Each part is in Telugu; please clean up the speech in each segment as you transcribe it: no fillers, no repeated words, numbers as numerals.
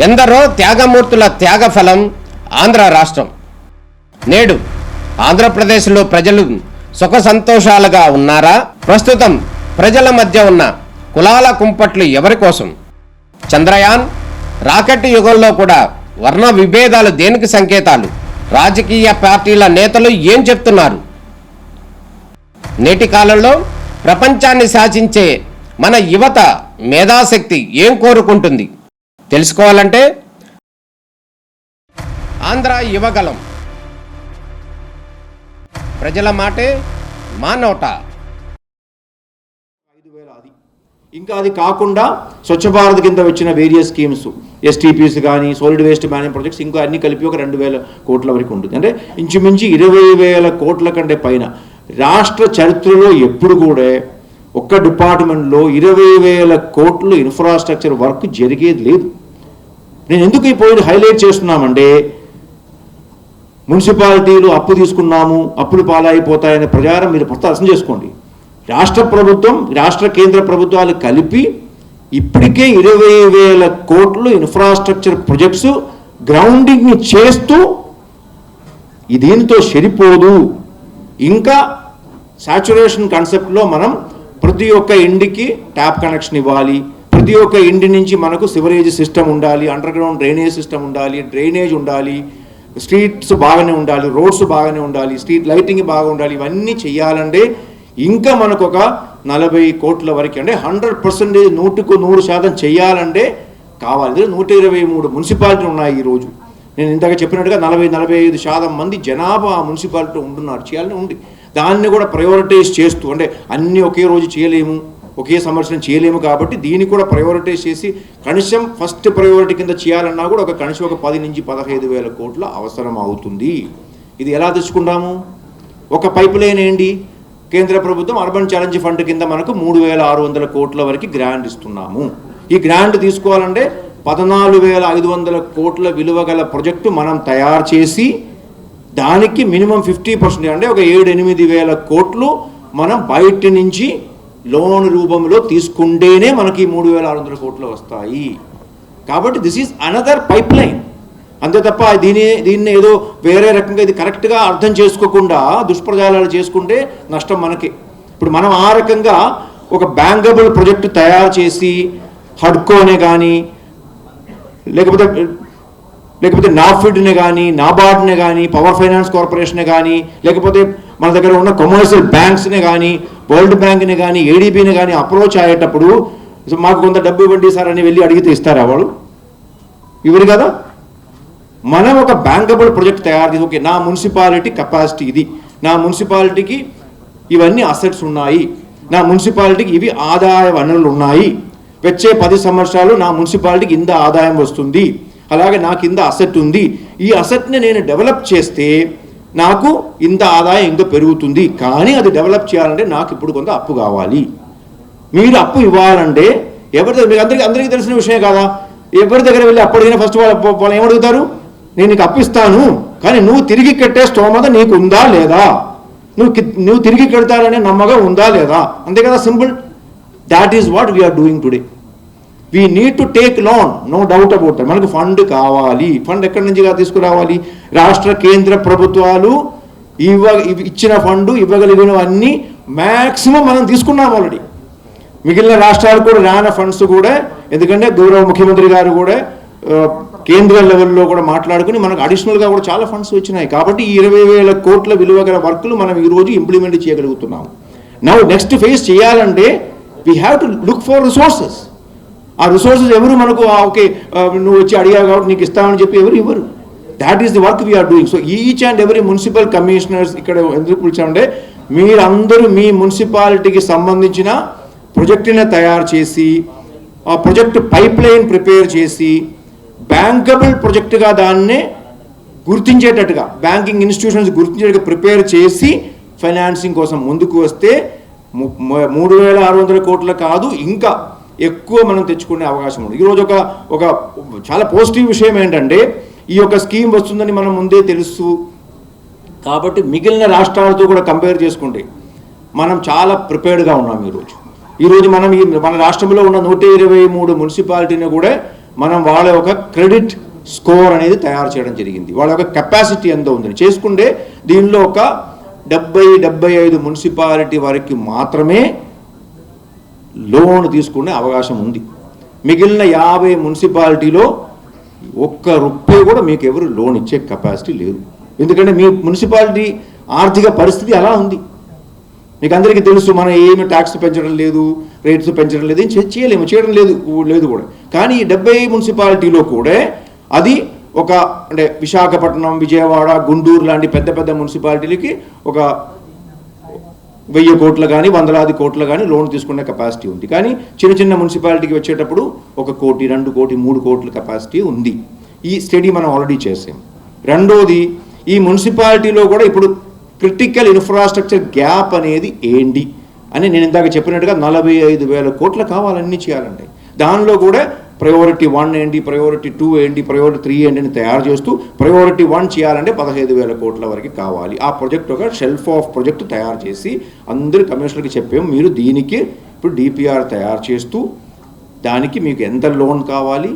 ఎందరో త్యాగమూర్తుల త్యాగఫలం ఆంధ్ర రాష్ట్రం. నేడు ఆంధ్రప్రదేశ్లో ప్రజలు సుఖ సంతోషాలుగా ఉన్నారా? ప్రస్తుతం ప్రజల మధ్య ఉన్న కులాల కుంపట్లు ఎవరి కోసం? చంద్రయాన్ రాకెట్ యుగంలో కూడా వర్ణ విభేదాలు దేనికి సంకేతాలు? రాజకీయ పార్టీల నేతలు ఏం చెప్తున్నారు? నేటి కాలంలో ప్రపంచాన్ని శాసించే మన యువత మేధాశక్తి ఏం కోరుకుంటుంది? తెలుసుకోవాలంటే ఆంధ్ర యువగలం. ప్రజల మాటే మా నోట. ఇంకా అది కాకుండా స్వచ్ఛ భారత్ కింద వచ్చిన వేరియస్ స్కీమ్స్, ఎస్టీపీస్ కానీ సాలిడ్ వేస్ట్ మేనేజ్మెంట్ ప్రాజెక్ట్స్ ఇంకా అన్ని కలిపి ఒక 2,000 కోట్ల వరకు ఉంటుంది. అంటే ఇంచుమించి 20,000 కోట్ల కంటే పైన. రాష్ట్ర చరిత్రలో ఎప్పుడు కూడా ఒక్క డిపార్ట్మెంట్లో 20,000 కోట్లు ఇన్ఫ్రాస్ట్రక్చర్ వర్క్ జరిగేది లేదు. నేను ఎందుకు ఈ పాయింట్ హైలైట్ చేస్తున్నామంటే, మున్సిపాలిటీలు అప్పు తీసుకున్నాము, అప్పులు పాలైపోతాయనే ప్రచారం మీరు మొత్తం అర్థం చేసుకోండి. రాష్ట్ర ప్రభుత్వం, రాష్ట్ర కేంద్ర ప్రభుత్వాలు కలిపి ఇప్పటికే 20,000 కోట్లు ఇన్ఫ్రాస్ట్రక్చర్ ప్రాజెక్ట్స్ గ్రౌండింగ్ని చేస్తూ దీనితో సరిపోదు. ఇంకా సాచురేషన్ కాన్సెప్ట్లో మనం ప్రతి ఒక్క ఇంటికి ట్యాప్ కనెక్షన్ ఇవ్వాలి, ప్రతి ఒక్క ఇంటి నుంచి మనకు సివరేజ్ సిస్టమ్ ఉండాలి, అండర్ గ్రౌండ్ డ్రైనేజ్ సిస్టమ్ ఉండాలి, డ్రైనేజ్ ఉండాలి, స్ట్రీట్స్ బాగానే ఉండాలి, రోడ్స్ బాగానే ఉండాలి, స్ట్రీట్ లైటింగ్ బాగా ఉండాలి. ఇవన్నీ చేయాలంటే ఇంకా మనకు ఒక 40 కోట్ల వరకు, అంటే 100% 100% చేయాలంటే కావాలి. 123 మున్సిపాలిటీలు ఉన్నాయి ఈరోజు. నేను ఇందాక చెప్పినట్టుగా 40-45% మంది జనాభా మున్సిపాలిటీ ఉంటున్నారు. చేయాలని ఉంది. దాన్ని కూడా ప్రయారిటైజ్ చేస్తూ, అంటే అన్నీ ఒకే రోజు చేయలేము, ఒకే సంవత్సరం చేయలేము కాబట్టి దీన్ని కూడా ప్రయారిటైజ్ చేసి కనీసం ఫస్ట్ ప్రయారిటీ కింద చేయాలన్నా కూడా కనీసం 10,000-15,000 కోట్ల అవసరం అవుతుంది. ఇది ఎలా తెచ్చుకుంటాము? ఒక పైప్ లైన్ ఏంటి? కేంద్ర ప్రభుత్వం అర్బన్ ఛాలెంజ్ ఫండ్ కింద మనకు 3,600 కోట్ల వరకు గ్రాంట్ ఇస్తున్నాము. ఈ గ్రాంట్ తీసుకోవాలంటే 14,500 కోట్ల విలువ గల ప్రాజెక్టు మనం తయారు చేసి దానికి మినిమం 50%, అంటే ఒక 7-8 కోట్లు మనం బయట నుంచి లోన్ రూపంలో తీసుకుంటేనే మనకి 3,600 కోట్లు వస్తాయి. కాబట్టి this is another pipe line. అంతే తప్ప దీన్ని ఏదో వేరే రకంగా ఇది కరెక్ట్గా అర్థం చేసుకోకుండా దుష్ప్రచారాలు చేసుకుంటే నష్టం మనకి. ఇప్పుడు మనం ఆ రకంగా ఒక బ్యాంకబుల్ ప్రాజెక్టు తయారు చేసి హడ్కోనే కానీ లేకపోతే నాఫిడ్ని కానీ, నాబార్డ్ని కానీ, పవర్ ఫైనాన్స్ కార్పొరేషన్ని కానీ, లేకపోతే మన దగ్గర ఉన్న కమర్షియల్ బ్యాంక్స్ని కానీ, వరల్డ్ బ్యాంక్ని కానీ, ఏడీబీని కానీ అప్రోచ్ అయ్యేటప్పుడు మాకు కొంత డబ్బు ఇవ్వండి సార్ అని వెళ్ళి అడిగితే ఇస్తారా వాళ్ళు? ఇవ్వరు కదా. మనం ఒక బ్యాంకబుల్ ప్రాజెక్ట్ తయారు చేసి, ఓకే నా మున్సిపాలిటీ కెపాసిటీ ఇది, నా మున్సిపాలిటీకి ఇవన్నీ అసెట్స్ ఉన్నాయి, నా మున్సిపాలిటీకి ఇవి ఆదాయ వనరులు ఉన్నాయి, వచ్చే 10 సంవత్సరాలు నా మున్సిపాలిటీకి ఇంత ఆదాయం వస్తుంది, అలాగే నాకు ఇంత అసెట్ ఉంది, ఈ అసెట్ని నేను డెవలప్ చేస్తే నాకు ఇంత ఆదాయం ఇంకా పెరుగుతుంది. కానీ అది డెవలప్ చేయాలంటే నాకు ఇప్పుడు కొంత అప్పు కావాలి. మీరు అప్పు ఇవ్వాలంటే మీకు అందరికీ తెలిసిన విషయం కదా. ఎవరి దగ్గర వెళ్ళి అప్పు అడిగినా ఫస్ట్ వాళ్ళు ఏమడుగుతారు? నేను నీకు అప్పిస్తాను, కానీ నువ్వు తిరిగి కట్టే స్తోమత నీకు ఉందా లేదా, నువ్వు తిరిగి కడతారనే నమ్మకం ఉందా లేదా, అంతే కదా, simple. That is what we are doing today. We need to take loan, no doubt about that. మనకు ఫండ్ కావాలి. ఫండ్ ఎక్కడి నుంచి తీసుకురావాలి? రాష్ట్ర కేంద్ర ప్రభుత్వాలు ఇచ్చిన ఫండ్ ఇవ్వగలిగినవన్నీ మ్యాక్సిమం మనం తీసుకున్నాం ఆల్రెడీ. మిగిలిన రాష్ట్రాలు కూడా రాని ఫండ్స్ కూడా, ఎందుకంటే గౌరవ ముఖ్యమంత్రి గారు కూడా కేంద్ర లెవెల్లో కూడా మాట్లాడుకుని మనకు అడిషనల్గా కూడా చాలా ఫండ్స్ వచ్చినాయి. కాబట్టి ఈ 20,000 కోట్ల విలువ గల వర్కులు మనం ఈరోజు ఇంప్లిమెంట్ చేయగలుగుతున్నాం. నౌ నెక్స్ట్ ఫేజ్ చేయాలంటే we have to look for resources. ఆ రిసోర్సెస్ ఎవరు మనకు ఓకే నువ్వు వచ్చి అడిగావు కాబట్టి నీకు ఇస్తామని చెప్పి ఎవరు ఇవ్వరు. That is the work we are doing. So each and every municipal commissioners ఇక్కడ ఎందుకు పిలిచామంటే, మీరందరూ మీ మున్సిపాలిటీకి సంబంధించిన ప్రాజెక్టుని తయారు చేసి, ఆ ప్రాజెక్టు పైప్ లైన్ ప్రిపేర్ చేసి, బ్యాంకబుల్ ప్రాజెక్టుగా దాన్ని గుర్తించేటట్టుగా, బ్యాంకింగ్ ఇన్స్టిట్యూషన్స్ గుర్తించేట్టుగా ప్రిపేర్ చేసి ఫైనాన్సింగ్ కోసం ముందుకు వస్తే 3,600 కోట్ల కాదు, ఇంకా ఎక్కువ మనం తెచ్చుకునే అవకాశం ఉంది. ఈరోజు ఒక చాలా పాజిటివ్ విషయం ఏంటంటే, ఈ యొక్క స్కీమ్ వస్తుందని మనం ముందే తెలుసు కాబట్టి మిగిలిన రాష్ట్రాలతో కూడా కంపేర్ చేసుకుంటే మనం చాలా ప్రిపేర్డ్గా ఉన్నాం. ఈరోజు మనం మన రాష్ట్రంలో ఉన్న 123 మున్సిపాలిటీని కూడా మనం వాళ్ళ యొక్క క్రెడిట్ స్కోర్ అనేది తయారు చేయడం జరిగింది. వాళ్ళ యొక్క కెపాసిటీ ఎంత ఉందని చేసుకుంటే దీనిలో ఒక 70-75 మున్సిపాలిటీ వరకు మాత్రమే లోన్ తీసుకునే అవకాశం ఉంది. మిగిలిన 50 మున్సిపాలిటీలో ₹1 కూడా మీకు ఎవరు లోన్ ఇచ్చే కెపాసిటీ లేదు. ఎందుకంటే మీ మున్సిపాలిటీ ఆర్థిక పరిస్థితి అలా ఉంది. మీకు అందరికీ తెలుసు, మనం ఏమి ట్యాక్స్ పెంచడం లేదు, రేట్స్ పెంచడం లేదు, ఏం చేయడం లేదు కూడా. కానీ ఈ 70 మున్సిపాలిటీలో కూడా అది ఒక అంటే విశాఖపట్నం, విజయవాడ, గుంటూరు లాంటి పెద్ద పెద్ద మున్సిపాలిటీలకి ఒక 1000 కోట్లు కానీ 100 కోట్లు కానీ లోన్ తీసుకునే కెపాసిటీ ఉంది. కానీ చిన్న చిన్న మున్సిపాలిటీకి వచ్చేటప్పుడు 1 కోటి, 2 కోటి, 3 కోట్ల కెపాసిటీ ఉంది. ఈ స్టడీ మనం ఆల్రెడీ చేసాం. రెండోది, ఈ మున్సిపాలిటీలో కూడా ఇప్పుడు క్రిటికల్ ఇన్ఫ్రాస్ట్రక్చర్ గ్యాప్ అనేది ఏంటి అని నేను ఇందాక చెప్పినట్టుగా 45,000 కోట్లు కావాలన్నీ చేయాలంటే దానిలో కూడా ప్రయారిటీ 1 ఏంటి, ప్రయారిటీ 2 ఏంటి, ప్రయారిటీ 3 ఏంటి అని తయారు చేస్తూ ప్రయారిటీ 1 చేయాలంటే 15,000 కోట్ల వరకు కావాలి. ఆ ప్రాజెక్ట్ ఒక షెల్ఫ్ ఆఫ్ ప్రాజెక్ట్ తయారు చేసి అందరి కమిషనర్కి చెప్పాము, మీరు దీనికి ఇప్పుడు డిపిఆర్ తయారు చేస్తూ దానికి మీకు ఎంత లోన్ కావాలి,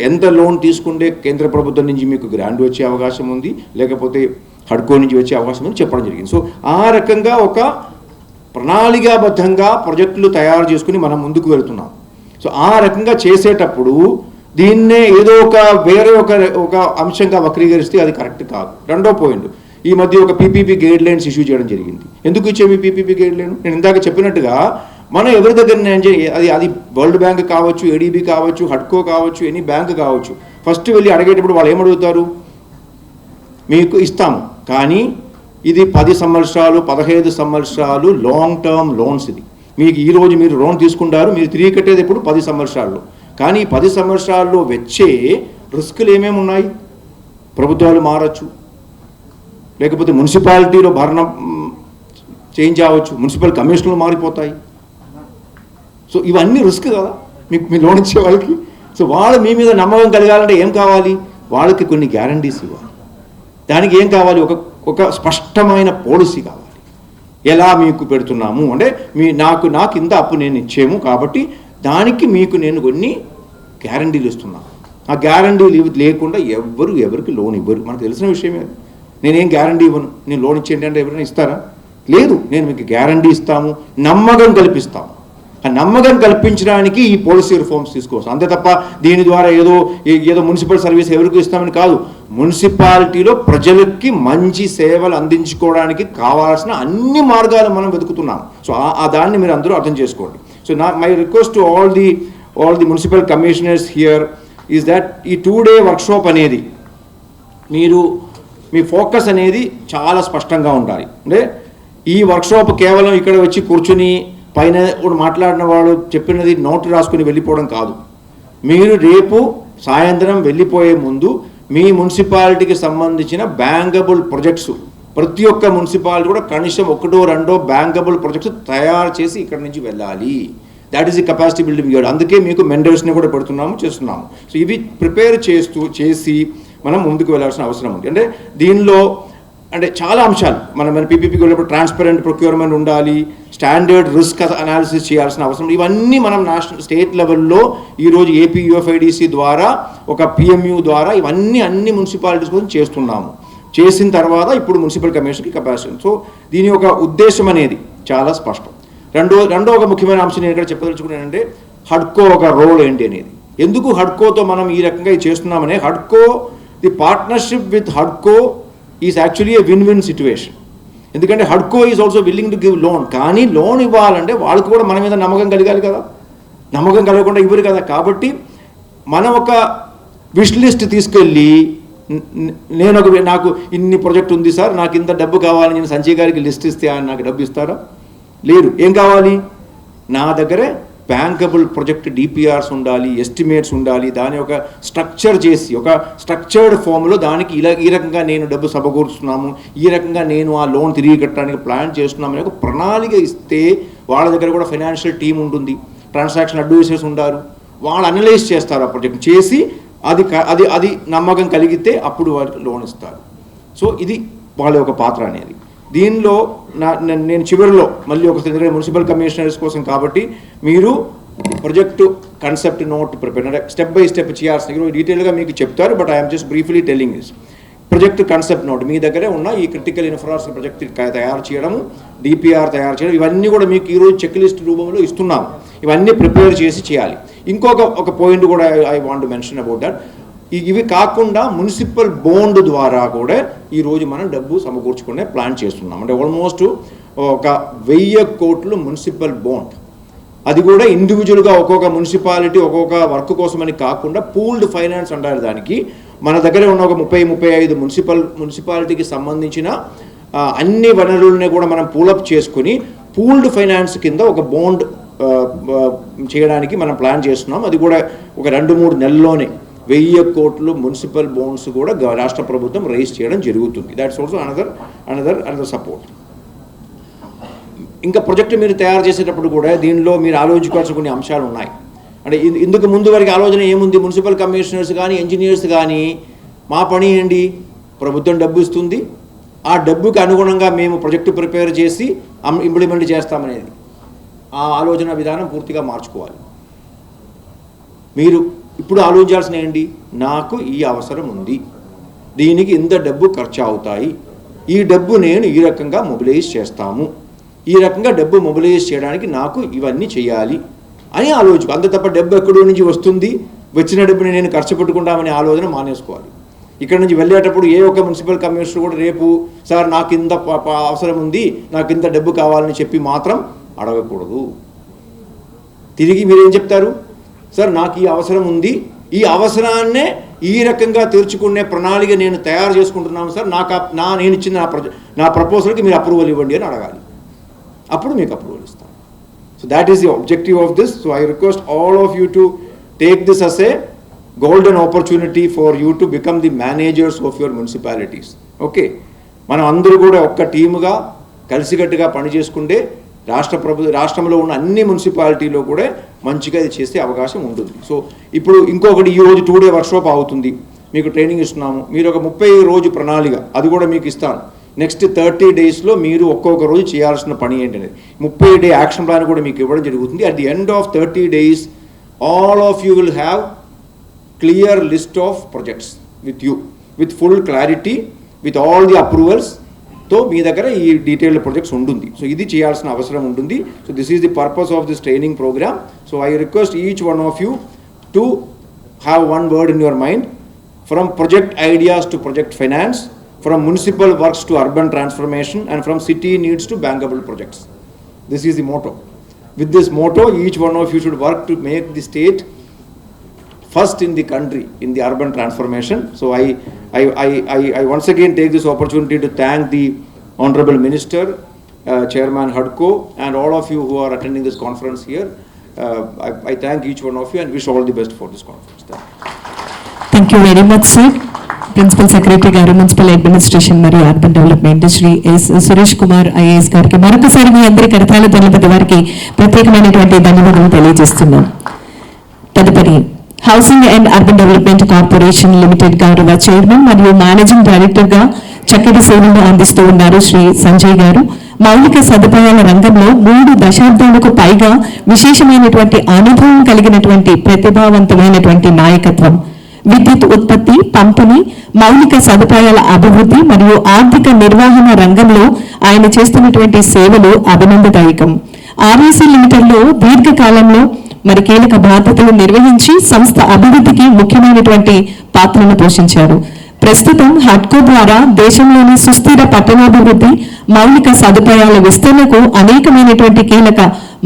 ఎంత లోన్ తీసుకుంటే కేంద్ర ప్రభుత్వం నుంచి మీకు గ్రాంట్ వచ్చే అవకాశం ఉంది, లేకపోతే హడ్కో నుంచి వచ్చే అవకాశం ఉంది చెప్పడం జరిగింది. సో ఆ రకంగా ఒక ప్రణాళికాబద్ధంగా ప్రాజెక్టులు తయారు చేసుకుని మనం ముందుకు వెళ్తున్నాం. సో ఆ రకంగా చేసేటప్పుడు దీన్నే ఏదో వేరే ఒక అంశంగా వక్రీకరిస్తే అది కరెక్ట్ కాదు. రెండో పాయింట్, ఈ మధ్య ఒక పీపీపీ గైడ్ లైన్స్ ఇష్యూ చేయడం జరిగింది. ఎందుకు ఇచ్చేవి పీపీపీ గైడ్ లైన్? నేను ఇందాక చెప్పినట్టుగా మనం ఎవరి దగ్గర అది వరల్డ్ బ్యాంక్ కావచ్చు, ఏడీబీ కావచ్చు, హడ్కో కావచ్చు, ఎనీ బ్యాంక్ కావచ్చు, ఫస్ట్ వెళ్ళి అడిగేటప్పుడు వాళ్ళు ఏమడుగుతారు? మీకు ఇస్తాము, కానీ ఇది 10 సంవత్సరాలు 15 సంవత్సరాలు లాంగ్ టర్మ్ లోన్స్. ఇది మీకు ఈరోజు మీరు లోన్ తీసుకుంటారు, మీరు తిరిగి కట్టేది ఇప్పుడు 10 సంవత్సరాల్లో. కానీ 10 సంవత్సరాల్లో వచ్చే రిస్కులు ఏమేమి ఉన్నాయి? ప్రభుత్వాలు మారచ్చు, లేకపోతే మున్సిపాలిటీలో భరణం చేంజ్ అవ్వచ్చు, మున్సిపల్ కమిషనర్లు మారిపోతాయి. సో ఇవన్నీ రిస్క్ కదా మీకు, మీ లోన్ ఇచ్చే వాళ్ళకి. సో వాళ్ళు మీ మీద నమ్మకం కలగాలంటే ఏం కావాలి? వాళ్ళకి కొన్ని గ్యారంటీస్ ఇవ్వాలి. దానికి ఏం కావాలి? ఒక స్పష్టమైన పాలసీ కావాలి. ఎలా మీకు పెడుతున్నాము అంటే నాకు ఇంత అప్పు నేను ఇచ్చేము, కాబట్టి దానికి మీకు నేను కొన్ని గ్యారంటీలు ఇస్తున్నాను. ఆ గ్యారంటీలు లేకుండా ఎవరికి లోన్ ఇవ్వరు. మనకు తెలిసిన విషయమే. నేనేం గ్యారంటీ ఇవ్వను, నేను లోన్ ఇచ్చేయండి అంటే ఎవరైనా ఇస్తారా? లేదు. నేను మీకు గ్యారంటీ ఇస్తాము, నమ్మకం కల్పిస్తాము. ఆ నమ్మకం కల్పించడానికి ఈ పాలసీ రిఫార్మ్స్ తీసుకోవచ్చు. అంతే తప్ప దీని ద్వారా ఏదో మున్సిపల్ సర్వీస్ ఎవరికి ఇస్తామని కాదు. మున్సిపాలిటీలో ప్రజలకి మంచి సేవలు అందించుకోవడానికి కావాల్సిన అన్ని మార్గాలు మనం వెతుకుతున్నాం. సో ఆ దాన్ని మీరు అందరూ అర్థం చేసుకోండి. So my request to all the municipal commissioners here is that ఈ 2-day వర్క్షాప్ అనేది మీ ఫోకస్ అనేది చాలా స్పష్టంగా ఉండాలి. అంటే ఈ వర్క్షాప్ కేవలం ఇక్కడ వచ్చి కూర్చుని పైన మాట్లాడిన వాడు చెప్పినది నోటు రాసుకుని వెళ్ళిపోవడం కాదు. మీరు రేపు సాయంత్రం వెళ్ళిపోయే ముందు మీ మున్సిపాలిటీకి సంబంధించిన బ్యాంకబుల్ ప్రాజెక్ట్స్, ప్రతి ఒక్క మున్సిపాలిటీ కూడా కనీసం 1-2 బ్యాంకబుల్ ప్రాజెక్ట్స్ తయారు చేసి ఇక్కడ నుంచి వెళ్ళాలి. That is the capacity building year. అందుకే మీకు మెండర్స్ని కూడా చేస్తున్నాము. సో ఇవి ప్రిపేర్ చేసి మనం ముందుకు వెళ్ళాల్సిన అవసరం ఉంది. అంటే దీనిలో అంటే చాలా అంశాలు మన పీపీపీకి వెళ్ళినప్పుడు ట్రాన్స్పరెంట్ ప్రొక్యూర్మెంట్ ఉండాలి, స్టాండర్డ్ రిస్క్ అనాలిసిస్ చేయాల్సిన అవసరం. ఇవన్నీ మనం స్టేట్ లెవెల్లో ఈరోజు ఏపీ యూఎఫ్ఐడిసి ద్వారా ఒక పిఎంయూ ద్వారా అన్ని మున్సిపాలిటీస్ కోసం చేస్తున్నాము. చేసిన తర్వాత ఇప్పుడు మున్సిపల్ కమిషన్కి కెపాసిటీ. సో దీని యొక్క ఉద్దేశం అనేది చాలా స్పష్టం. రెండో ఒక ముఖ్యమైన అంశం నేను ఇక్కడ చెప్పదలుచుకున్నానంటే హడ్కో ఒక రోల్ ఏంటి అనేది. ఎందుకు హడ్కోతో మనం ఈ రకంగా చేస్తున్నామనే, హడ్కో the partnership with హడ్కో is actually A win-win situation. ఎందుకంటే హడ్కో is also willing to give loan. కానీ లోన్ ఇవ్వాలంటే వాళ్ళకి కూడా మన మీద నమ్మకం కలగాలి కదా. నమ్మకం కలగకుండా ఇవ్వరు కదా. కాబట్టి మనం ఒక విష్ లిస్ట్ తీసుకెళ్ళి నాకు ఇన్ని ప్రాజెక్ట్ ఉంది సార్, నాకు ఇంత డబ్బు కావాలని నేను సంజయ్ గారికి లిస్ట్ ఇస్తే ఆయన నాకు డబ్బు ఇస్తారా? లేదు. ఏం కావాలి? నా దగ్గరే బ్యాంకబుల్ ప్రాజెక్ట్ డిపిఆర్స్ ఉండాలి, ఎస్టిమేట్స్ ఉండాలి, దాని ఒక స్ట్రక్చర్ చేసి ఒక స్ట్రక్చర్డ్ ఫామ్లో దానికి ఈ రకంగా నేను డబ్బు సమకూరుస్తున్నాము, ఈ రకంగా నేను ఆ లోన్ తిరిగి కట్టడానికి ప్లాన్ చేస్తున్నాము అనే ఒక ప్రణాళిక ఇస్తే వాళ్ళ దగ్గర కూడా ఫైనాన్షియల్ టీమ్ ఉంటుంది, ట్రాన్సాక్షన్ అడ్వైజర్స్ ఉంటారు, వాళ్ళు అనలైజ్ చేస్తారు. ఆ ప్రాజెక్ట్ చేసి అది నమ్మకం కలిగితే అప్పుడు వాళ్ళకి లోన్ ఇస్తారు. సో ఇది వాళ్ళ యొక్క పాత్ర అనేది. దీనిలో నేను చివరిలో మళ్ళీ ఒకసారి మున్సిపల్ కమిషనర్స్ కోసం కాబట్టి మీరు ప్రాజెక్టు కన్సెప్ట్ నోట్ ప్రిపేర్, అంటే స్టెప్ బై స్టెప్ చేయాల్సిన డీటెయిల్గా మీకు చెప్తారు, but I'm just briefly telling this. Project concept note మీ దగ్గరే ఉన్న ఈ క్రిటికల్ ఇన్ఫ్రాస్ట్రక్చర్ ప్రాజెక్ట్ తయారు చేయడము, డిపిఆర్ తయారు చేయడం, ఇవన్నీ కూడా మీకు ఈరోజు చెక్ లిస్ట్ రూపంలో ఇస్తున్నాము. ఇవన్నీ ప్రిపేర్ చేసి చేయాలి. ఒక పాయింట్ కూడా I want mention about that, ఇవి కాకుండా మున్సిపల్ బాండ్ ద్వారా కూడా ఈరోజు మనం డబ్బు సమకూర్చుకునే ప్లాన్ చేస్తున్నాం. అంటే ఆల్మోస్ట్ ఒక 1000 కోట్లు మున్సిపల్ బాండ్, అది కూడా ఇండివిజువల్గా ఒక్కొక్క మున్సిపాలిటీ ఒక్కొక్క వర్క్ కోసమని కాకుండా పూల్డ్ ఫైనాన్స్ అంటారు దానికి. మన దగ్గర ఉన్న ఒక 30-35 మున్సిపాలిటీకి సంబంధించిన అన్ని వనరులని కూడా మనం పూలప్ చేసుకుని పూల్డ్ ఫైనాన్స్ కింద ఒక బాండ్ చేయడానికి మనం ప్లాన్ చేస్తున్నాం. అది కూడా ఒక 2-3 నెలల్లోనే 1000 కోట్లు మున్సిపల్ బాండ్స్ కూడా రాష్ట్ర ప్రభుత్వం రైజ్ చేయడం జరుగుతుంది. That's also another support. ఇంకా ప్రాజెక్టు మీరు తయారు చేసేటప్పుడు కూడా దీనిలో మీరు ఆలోచించాల్సిన కొన్ని అంశాలు ఉన్నాయి. అంటే ఇందుకు ముందు వరకు ఆలోచన ఏముంది, మున్సిపల్ కమిషనర్స్ కానీ ఇంజనీర్స్ కానీ మా పని ఏంటి, ప్రభుత్వం డబ్బు ఇస్తుంది, ఆ డబ్బుకి అనుగుణంగా మేము ప్రాజెక్టు ప్రిపేర్ చేసి ఇంప్లిమెంట్ చేస్తామనేది. ఆ ఆలోచన విధానం పూర్తిగా మార్చుకోవాలి. మీరు ఇప్పుడు ఆలోచించాల్సిన ఏంటి, నాకు ఈ అవసరం ఉంది, దీనికి ఇంత డబ్బు ఖర్చు అవుతాయి, ఈ డబ్బు నేను ఈ రకంగా మొబిలైజ్ చేస్తాము, ఈ రకంగా డబ్బు మొబిలైజ్ చేయడానికి నాకు ఇవన్నీ చేయాలి అని ఆలోచించు. అంత తప్ప డబ్బు ఎక్కడో నుంచి వస్తుంది, వచ్చిన డబ్బుని నేను ఖర్చు పెట్టుకుంటామనే ఆలోచన మానేసుకోవాలి. ఇక్కడ నుంచి వెళ్ళేటప్పుడు ఏ ఒక్క మున్సిపల్ కమిషనర్ కూడా రేపు సార్ నాకు ఇంత అవసరం ఉంది, నాకు ఇంత డబ్బు కావాలని చెప్పి మాత్రం అడగకూడదు. తిరిగి మీరేం చెప్తారు, సార్ నాకు ఈ అవసరం ఉంది, ఈ అవసరాన్నే ఈ రకంగా తీర్చుకునే ప్రణాళిక నేను తయారు చేసుకుంటున్నాను సార్, నేను ఇచ్చిన నా ప్రపోజల్కి మీరు అప్రూవల్ ఇవ్వండి అని అడగాలి. అప్పుడు మీకు అప్రూవల్ ఇస్తాను. So that is the objective of this. So I request all of you to take this us A golden opportunity for you to become the managers of your municipalities. Okay, మనం అందరూ కూడా ఒక్క టీముగా కలిసికట్టుగా పనిచేసుకుంటే రాష్ట్రంలో ఉన్న అన్ని మున్సిపాలిటీలో కూడా మంచిగా ఇది చేసే అవకాశం ఉంటుంది. సో ఇప్పుడు ఇంకొకటి, ఈరోజు 2 day వర్క్షాప్ అవుతుంది, మీకు ట్రైనింగ్ ఇస్తున్నాము. మీరు ఒక 30 రోజు ప్రణాళిక అది కూడా మీకు ఇస్తాను. నెక్స్ట్ 30 daysలో మీరు ఒక్కొక్క రోజు చేయాల్సిన పని ఏంటనేది 30 day యాక్షన్ ప్లాన్ కూడా మీకు ఇవ్వడం జరుగుతుంది. At the end of 30 days all of you will have clear list of projects with you, with full clarity, with all the approvals. తో మీ దగ్గర ఈ డీటెయిల్డ్ ప్రాజెక్ట్స్ ఉంటుంది. సో ఇది చేయాల్సిన అవసరం ఉంటుంది. So this is the purpose of this training programme. So I request each one of you to have one word in your mind, from project ideas to project finance, from municipal works to urban transformation, and from city needs to bankable projects. This is the motto. With this motto, each one of you should work to make the state first in the country in the urban transformation. So I once again take this opportunity to thank the Honorable Minister, Chairman HUDCO, and all of you who are attending this conference here. I thank each one of you and wish all the best for this conference. Thank you very much, sir. Principal Secretary గారు, మున్సిపల్ అడ్మినిస్ట్రేషన్ మరియు urban development Shri S Suresh Kumar IAS గారికి మరొకసారి మీ అందరి కరతాళ ధన్యవాదాల వారికి ప్రత్యేకమైనటువంటి ధన్యవాదాలు తెలియజేస్తున్నాం. తదుపరి housing and urban development corporation limited గౌరవ చైర్మన్ మరియు మేనేజింగ్ డైరెక్టర్ గా చక్కటి సేవలు అందిస్తూ ఉన్నారు శ్రీ సంజయ్ గారు. మౌలిక సదుపాయాల రంగంలో 3 దశాబ్దాలకు పైగా విశేషమైనటువంటి అనుభవం కలిగినటువంటి ప్రతిభావంతమైనటువంటి నాయకత్వం, విద్యుత్ ఉత్పత్తి, పంపిణీ, మౌలిక సదుపాయాల అభివృద్ధి మరియు ఆర్థిక నిర్వహణ రంగంలో ఆయన చేస్తున్నటువంటి సేవలు అభినందదాయకం. ఆర్ఈసీ లిమిటెడ్లో దీర్ఘకాలంలో మరి కీలక బాధ్యతలు నిర్వహించి సంస్థ అభివృద్ధికి ముఖ్యమైనటువంటి పాత్రను పోషించారు. ప్రస్తుతం హడ్కో ద్వారా దేశంలోని సుస్థిర పట్టణాభివృద్ధి, మౌలిక సదుపాయాల విస్తరణకు అనేకమైనటువంటి కీలక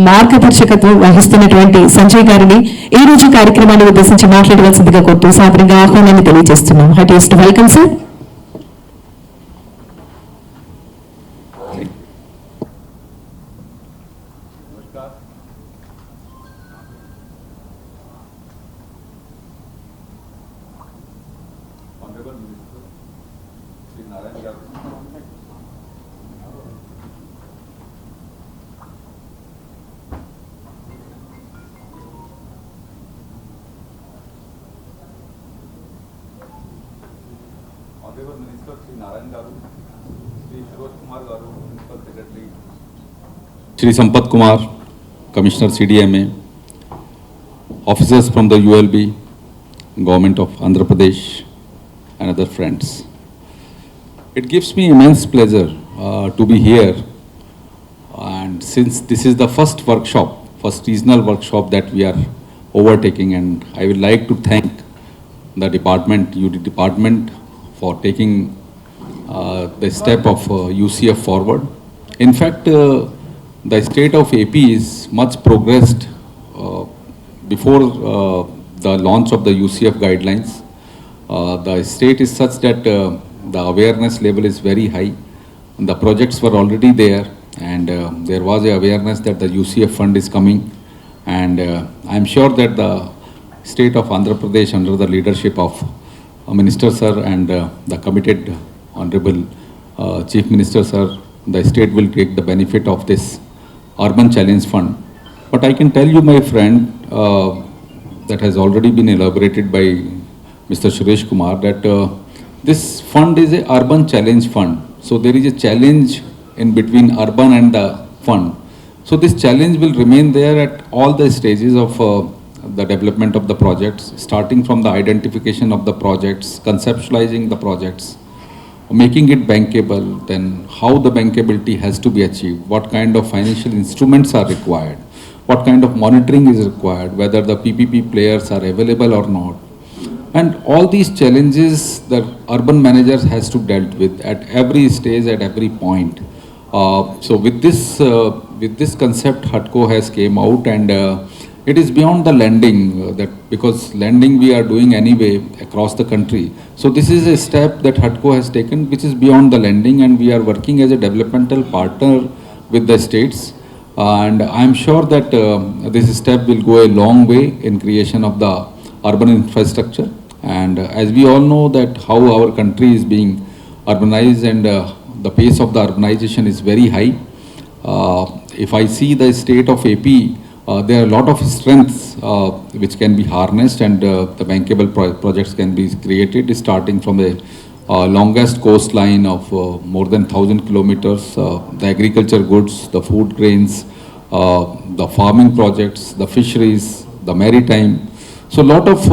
మార్గదర్శకత్వం వహిస్తున్నటువంటి సంజయ్ గారిని ఈ రోజు కార్యక్రమాన్ని ఉద్దేశించి మాట్లాడవలసిందిగా కోరుతూ సాదరంగా ఆహ్వానాన్ని తెలియజేస్తున్నాం. Heartiest welcome sir. Honorable Minister Sri Narayan Garu, Sri Suresh Kumar Garu, Municipal Secretary, Sri Sampath Kumar, Commissioner CDMA, officers from the ULB, Government of Andhra Pradesh, and other friends. It gives me immense pleasure to be here, and since this is the first workshop, first regional workshop that we are overtaking, and I would like to thank the department, UD department, for taking the step of UCF forward. In fact, the state of AP is much progressed before the launch of the UCF guidelines. The state is such that the awareness level is very high. The projects were already there, and there was a awareness that the UCF fund is coming. And I'm sure that the state of Andhra Pradesh, under the leadership of Minister Sir and the committed Honorable Chief Minister Sir, the state will take the benefit of this Urban Challenge Fund. But I can tell you, my friend, that has already been elaborated by Mr. Suresh Kumar, that this fund is a Urban Challenge Fund. So there is a challenge in between urban and the fund. So this challenge will remain there at all the stages of the development of the projects, starting from the identification of the projects, conceptualizing the projects, making it bankable, then how the bankability has to be achieved, what kind of financial instruments are required, what kind of monitoring is required, whether the PPP players are available or not. And all these challenges that urban managers has to dealt with at every stage, at every point. So with this concept, HUDCO has came out, and it is beyond the lending, that because lending we are doing anyway across the country. So this is a step that HUDCO has taken, which is beyond the lending, and we are working as a developmental partner with the states. And I'm sure that this step will go a long way in creation of the urban infrastructure. And as we all know that how our country is being urbanized, and the pace of the urbanization is very high. If I see the state of AP, there are a lot of strengths which can be harnessed, and the bankable projects can be created, starting from the longest coastline of more than 1,000 kilometers, the agriculture goods, the food grains, the farming projects, the fisheries, the maritime. So lot of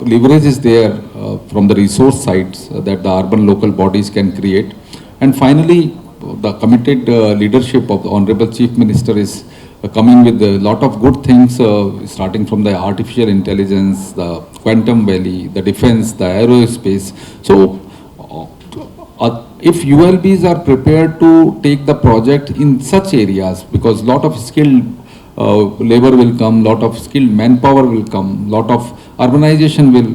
leverage is there from the resource sides that the urban local bodies can create. And finally, the committed leadership of the Honorable Chief Minister is coming with a lot of good things, starting from the artificial intelligence, the quantum valley, the defense, the aerospace. So if ULBs are prepared to take the project in such areas, because lot of skilled labor will come, lot of skilled manpower will come, lot of urbanization will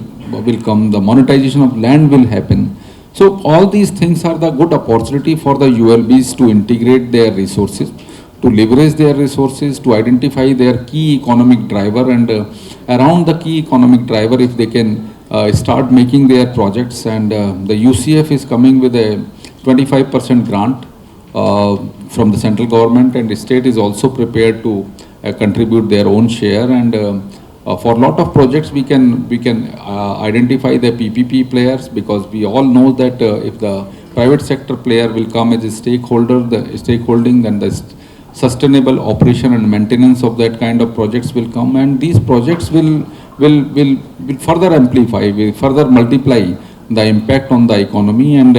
come, the monetization of land will happen. So all these things are the good opportunity for the ULBs to integrate their resources, to leverage their resources, to identify their key economic driver, and around the key economic driver, if they can start making their projects. And the UCF is coming with a 25% grant from the central government, and the state is also prepared to contribute their own share. And for a lot of projects we can identify the PPP players, because we all know that if the private sector player will come as a stakeholder, the stakeholding, then the sustainable operation and maintenance of that kind of projects will come, and these projects will further amplify, will further multiply the impact on the economy. And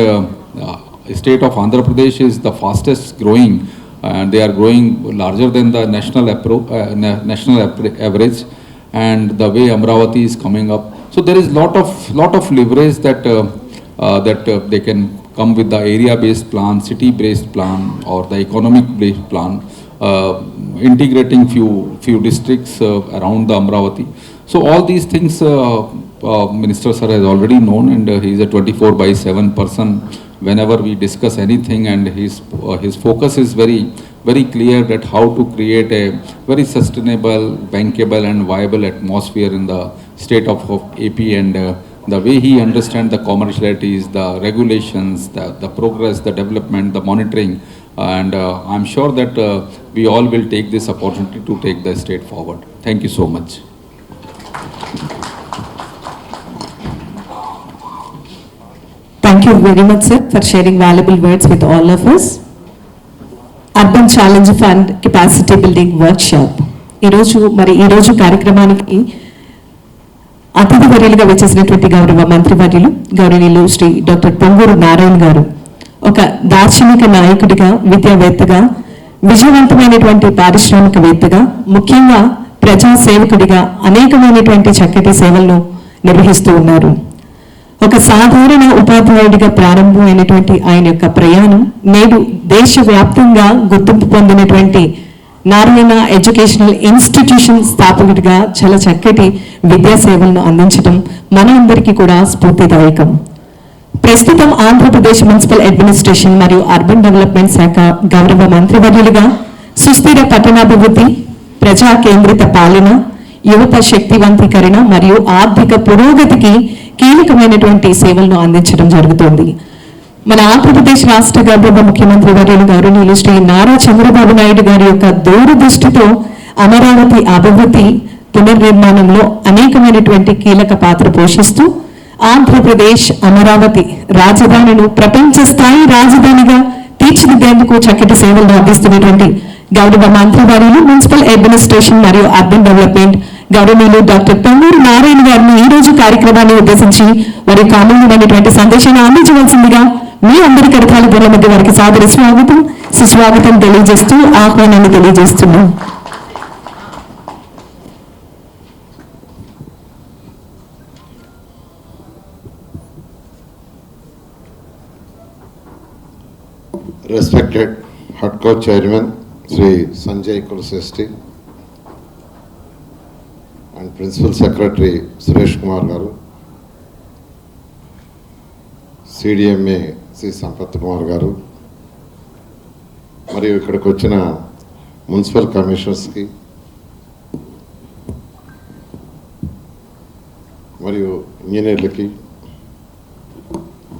state of Andhra Pradesh is the fastest growing, and they are growing larger than the national average, and the way Amravati is coming up. So there is lot of leverage that they can come with the area-based plan, city-based plan, or the economic-based plan, integrating few districts around the Amravati. So all these things Minister Sir has already known, and he is a 24/7 person whenever we discuss anything, and his focus is very clear that how to create a very sustainable, bankable and viable atmosphere in the state of AP. And the way he understands the commercialities, the regulations, the progress, the development, the monitoring, and I'm sure that we all will take this opportunity to take the state forward. Thank you so much. Thank you very much, sir, for sharing valuable words with all of us. Urban Challenge Fund Capacity Building Workshop. ఈరోజు కార్యక్రమానికి అతిథి వర్యులుగా వచ్చేసినటువంటి గౌరవ మంత్రివర్యులు గౌరవనీయులు శ్రీ డాక్టర్ పొంగూరు నారాయణ గారు ఒక దార్శనిక నాయకుడిగా, విద్యావేత్తగా, విజయవంతమైనటువంటి పారిశ్రామికవేత్తగా, ముఖ్యంగా ప్రజా సేవకుడిగా అనేకమైనటువంటి చక్కటి సేవలను నిర్వహిస్తూ ఉన్నారు. ఒక సాధారణ ఉపాధ్యాయుడిగా ప్రారంభమైనటువంటి ఆయన యొక్క ప్రయాణం నేడు దేశవ్యాప్తంగా గుర్తింపు పొందినటువంటి నారాయణ ఎడ్యుకేషనల్ ఇన్స్టిట్యూషన్ స్థాపకుడిగా చాలా చక్కటి విద్యా సేవలను అందించడం మనందరికీ కూడా స్ఫూర్తిదాయకం. ప్రస్తుతం ఆంధ్రప్రదేశ్ మున్సిపల్ అడ్మినిస్ట్రేషన్ మరియు అర్బన్ డెవలప్మెంట్ శాఖ గౌరవ మంత్రివర్యులుగా సుస్థిర పట్టణాభివృద్ధి, ప్రజా కేంద్రిత పాలన, యువత శక్తివంతీకరణ మరియు ఆర్థిక పురోగతికి కీలకమైనటువంటి సేవలను అందించడం జరుగుతోంది. మన ఆంధ్రప్రదేశ్ రాష్ట్ర గౌరవ ముఖ్యమంత్రి వర్యులు గౌరవనీయులు శ్రీ నారా చంద్రబాబు నాయుడు గారి యొక్క దూరదృష్టితో అమరావతి అభివృద్ధి పునర్నిర్మాణంలో అనేకమైనటువంటి కీలక పాత్ర పోషిస్తూ ఆంధ్రప్రదేశ్ అమరావతి రాజధానిను ప్రపంచ స్థాయి రాజధానిగా తీర్చిదిద్దేందుకు చక్కటి సేవలను అందిస్తున్నటువంటి గౌరవ మంత్రివర్యులు మున్సిపల్ అడ్మినిస్ట్రేషన్ మరియు అర్బన్ డెవలప్మెంట్ గౌరవనీయులు డాక్టర్ పొంగూరు నారాయణ గారిని ఈ రోజు కార్యక్రమాన్ని ఉద్దేశించి వారి అమూల్యమైనటువంటి సందేశాన్ని అందించవలసిందిగా మీ అందరి కరతాల ధ్వనుల మధ్య వారికి సాదర సుస్వాగతం తెలియజేస్తూ ఆహ్వానాన్ని తెలియజేస్తున్నాం. Respected HUDCO Chairman Sri Sanjay Kulsesti and Principal Secretary Suresh Kumar Garu, CDMA Sri Sampath Kumar Garu, మరియు ఇక్కడికి వచ్చిన మున్సిపల్ కమిషనర్స్కి మరియు ఇంజనీర్లకి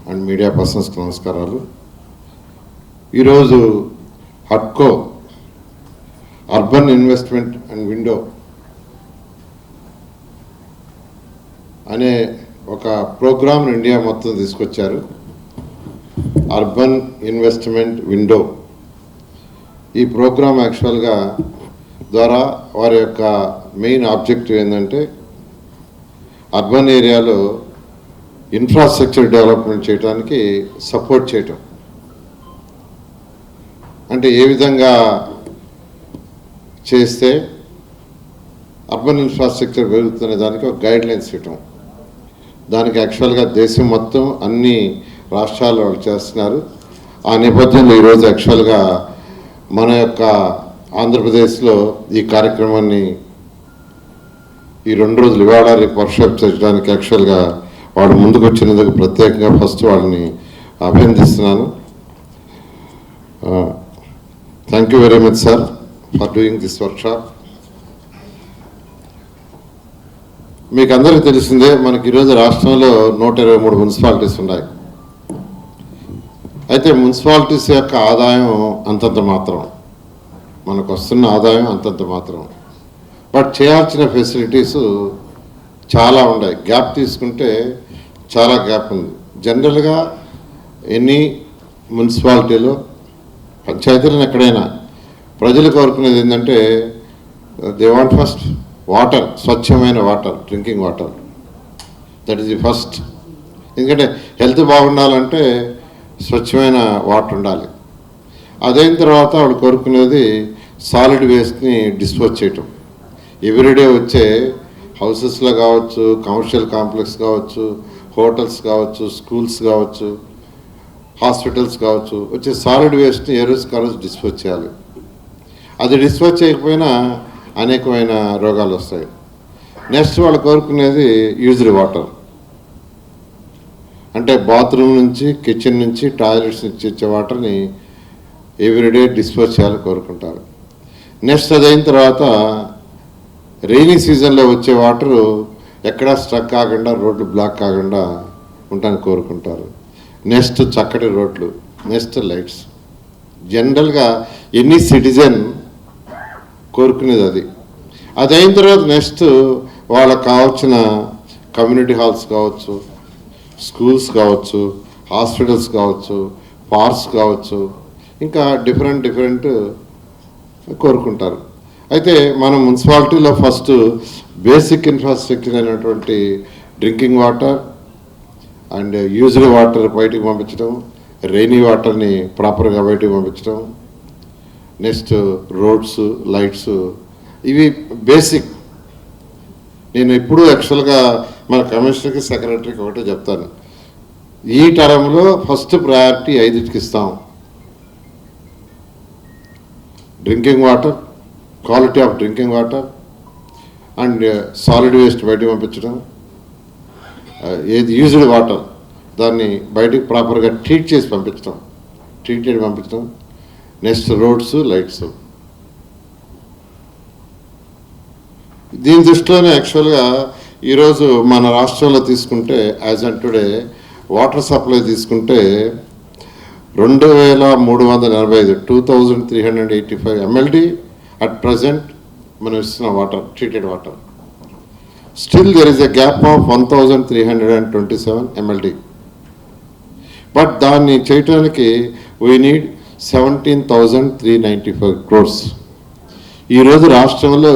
అండ్ మీడియా పర్సన్స్కి నమస్కారాలు. ఈరోజు హడ్కో అర్బన్ ఇన్వెస్ట్మెంట్ అండ్ విండో అనే ఒక ప్రోగ్రామ్ ఇండియా మొత్తం తీసుకొచ్చారు. అర్బన్ ఇన్వెస్ట్మెంట్ విండో ఈ ప్రోగ్రామ్ యాక్చువల్గా ద్వారా వారి యొక్క మెయిన్ ఆబ్జెక్టివ్ ఏంటంటే అర్బన్ ఏరియాలో ఇన్ఫ్రాస్ట్రక్చర్ డెవలప్మెంట్ చేయడానికి సపోర్ట్ చేయటం. అంటే ఏ విధంగా చేస్తే అర్బన్ ఇన్ఫ్రాస్ట్రక్చర్ పెరుగుతున్న దానికి ఒక గైడ్లైన్స్ ఇవ్వటం. దానికి యాక్చువల్గా దేశం మొత్తం అన్ని రాష్ట్రాల్లో వాళ్ళు చేస్తున్నారు. ఆ నేపథ్యంలో ఈరోజు యాక్చువల్గా మన యొక్క ఆంధ్రప్రదేశ్లో ఈ కార్యక్రమాన్ని ఈ 2 రోజులు ఇవాళ రేపు వర్క్షాప్ చేయడానికి యాక్చువల్గా వాళ్ళు ముందుకు వచ్చినందుకు ప్రత్యేకంగా ఫస్ట్ వాళ్ళని అభినందిస్తున్నాను. Thank you very much sir for doing this workshop. మీకు అందరికీ తెలిసిందే, మనకి ఈరోజు రాష్ట్రంలో 123 మున్సిపాలిటీస్ ఉన్నాయి. అయితే మున్సిపాలిటీస్ యొక్క ఆదాయం అంతంత మాత్రం, మనకు వస్తున్న ఆదాయం అంతంత మాత్రం. బట్ చేయాల్సిన ఫెసిలిటీస్ చాలా ఉన్నాయి. గ్యాప్ తీసుకుంటే చాలా గ్యాప్ ఉంది. జనరల్గా ఎన్ని మున్సిపాలిటీలో పంచాయతీలను ఎక్కడైనా ప్రజలు కోరుకునేది ఏంటంటే దే వాంట్ ఫస్ట్ వాటర్, స్వచ్ఛమైన water, drinking water. That is the first. ఎందుకంటే హెల్త్ బాగుండాలంటే స్వచ్ఛమైన వాటర్ ఉండాలి. అదైన తర్వాత వాళ్ళు కోరుకునేది సాలిడ్ వేస్ట్ని డిస్పోజ్ చేయటం. ఎవ్రీడే వచ్చే హౌసెస్లో కావచ్చు, కమర్షియల్ కాంప్లెక్స్ కావచ్చు, హోటల్స్ కావచ్చు, స్కూల్స్ కావచ్చు, హాస్పిటల్స్ కావచ్చు, వచ్చే సాలిడ్ వేస్ట్ని ఏ రోజుకి ఆ రోజు డిస్పోజ్ చేయాలి. అది డిస్పోజ్ చేయకపోయినా అనేకమైన రోగాలు వస్తాయి. నెక్స్ట్ వాళ్ళు కోరుకునేది యూజ్డ్ వాటర్, అంటే బాత్రూమ్ నుంచి, కిచెన్ నుంచి, టాయిలెట్స్ నుంచి వచ్చే వాటర్ని ఎవ్రీడే డిస్పోజ్ చేయాలని కోరుకుంటారు. నెక్స్ట్ అదైన తర్వాత రెయినీ సీజన్లో వచ్చే వాటరు ఎక్కడా స్ట్రక్ కాకుండా, రోడ్లు బ్లాక్ కాకుండా ఉండడానికి కోరుకుంటారు. నెక్స్ట్ చక్కటి రోడ్లు, నెక్స్ట్ లైట్స్. జనరల్గా ఎనీ సిటిజన్ కోరుకునేది అది. అయిన తర్వాత నెక్స్ట్ వాళ్ళకు కావాల్సిన కమ్యూనిటీ హాల్స్ కావచ్చు, స్కూల్స్ కావచ్చు, హాస్పిటల్స్ కావచ్చు, పార్క్స్ కావచ్చు, ఇంకా డిఫరెంట్ కోరుకుంటారు. అయితే మన మున్సిపాలిటీలో ఫస్ట్ బేసిక్ ఇన్ఫ్రాస్ట్రక్చర్ అయినటువంటి drinking water and used water బయటికి పంపించడం, రెయినీ వాటర్ని ప్రాపర్గా బయటికి పంపించడం, నెక్స్ట్ రోడ్స్, లైట్స్, ఇవి బేసిక్. నేను ఎప్పుడూ యాక్చువల్గా మన కమిషనర్కి, సెక్రటరీకి ఒకటే చెప్తాను, ఈ టర్మ్లో ఫస్ట్ ప్రయారిటీ 5కి ఇస్తాం. Drinking water, quality of drinking water and solid waste బయటకు పంపించడం, ఏది యూజ్డ్ వాటర్ దాన్ని బయటకు ప్రాపర్గా ట్రీట్ చేసి పంపించడం, నెక్స్ట్ రోడ్స్, లైట్స్. దీని దృష్టిలోనే యాక్చువల్గా ఈరోజు మన రాష్ట్రంలో తీసుకుంటే as on today water supply తీసుకుంటే 2345 2385 MLD అట్ ప్రజెంట్ మనం ఇస్తున్న water, treated water. Still there is a gap of 1327 MLD. But దాన్ని చేయటానికి వీ నీడ్ 17,395 crores. ఈరోజు రాష్ట్రంలో